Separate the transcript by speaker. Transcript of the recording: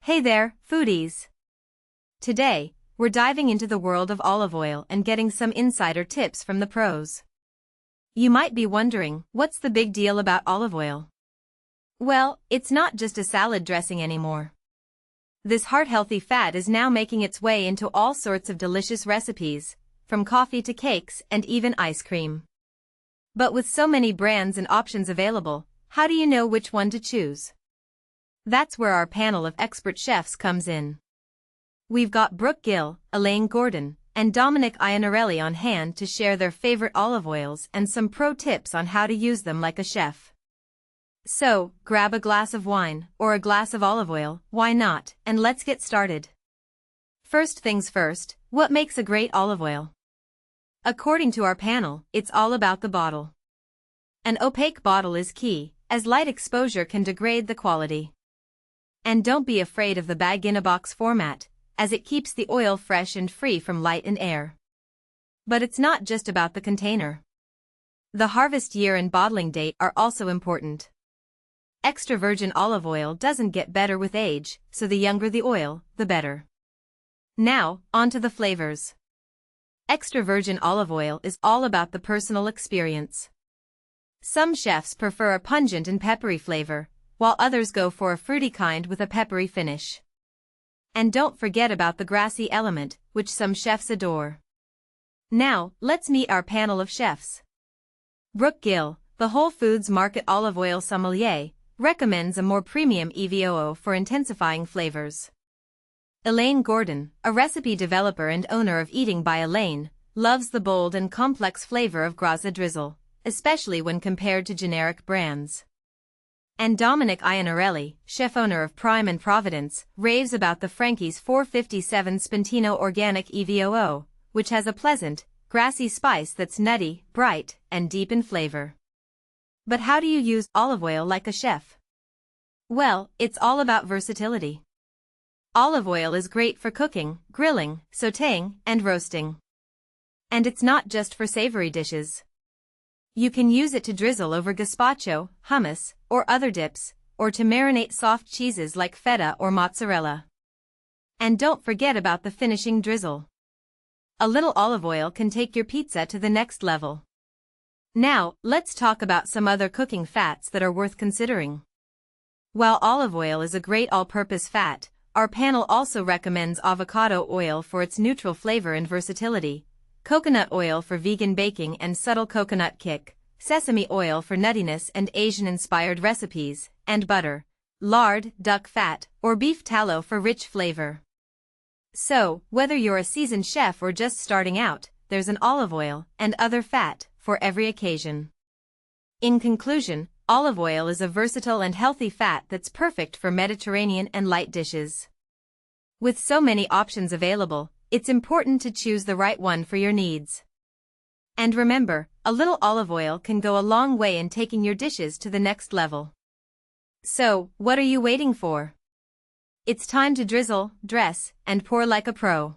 Speaker 1: Hey there, foodies! Today, we're diving into the world of olive oil and getting some insider tips from the pros. You might be wondering, what's the big deal about olive oil? Well, it's not just a salad dressing anymore. This heart-healthy fat is now making its way into all sorts of delicious recipes, from coffee to cakes and even ice cream. But with so many brands and options available, how do you know which one to choose? That's where our panel of expert chefs comes in. We've got Brooke Gill, Elaine Gordon, and Dominic Iannarelli on hand to share their favorite olive oils and some pro tips on how to use them like a chef. So, grab a glass of wine or a glass of olive oil, why not, and let's get started. First things first, what makes a great olive oil? According to our panel, it's all about the bottle. An opaque bottle is key, as light exposure can degrade the quality. And don't be afraid of the bag-in-a-box format, as it keeps the oil fresh and free from light and air. But it's not just about the container. The harvest year and bottling date are also important. Extra virgin olive oil doesn't get better with age, so the younger the oil, the better. Now, on to the flavors. Extra virgin olive oil is all about the personal experience. Some chefs prefer a pungent and peppery flavor, while others go for a fruity kind with a peppery finish. And don't forget about the grassy element, which some chefs adore. Now, let's meet our panel of chefs. Brooke Gill, the Whole Foods Market olive oil sommelier, recommends a more premium EVOO for intensifying flavors. Elaine Gordon, a recipe developer and owner of Eating by Elaine, loves the bold and complex flavor of Graza drizzle, especially when compared to generic brands. And Dominic Iannarelli, chef-owner of Prime and Providence, raves about the Frankies 457 Spintino Organic EVOO, which has a pleasant, grassy spice that's nutty, bright, and deep in flavor. But how do you use olive oil like a chef? Well, it's all about versatility. Olive oil is great for cooking, grilling, sautéing, and roasting. And it's not just for savory dishes. You can use it to drizzle over gazpacho, hummus, or other dips, or to marinate soft cheeses like feta or mozzarella. And don't forget about the finishing drizzle. A little olive oil can take your pizza to the next level. Now, let's talk about some other cooking fats that are worth considering. While olive oil is a great all-purpose fat, our panel also recommends avocado oil for its neutral flavor and versatility, coconut oil for vegan baking and subtle coconut kick, sesame oil for nuttiness and Asian-inspired recipes, and butter, lard, duck fat, or beef tallow for rich flavor. So, whether you're a seasoned chef or just starting out, there's an olive oil and other fat for every occasion. In conclusion, olive oil is a versatile and healthy fat that's perfect for Mediterranean and light dishes. With so many options available, it's important to choose the right one for your needs. And remember, a little olive oil can go a long way in taking your dishes to the next level. So, what are you waiting for? It's time to drizzle, dress, and pour like a pro.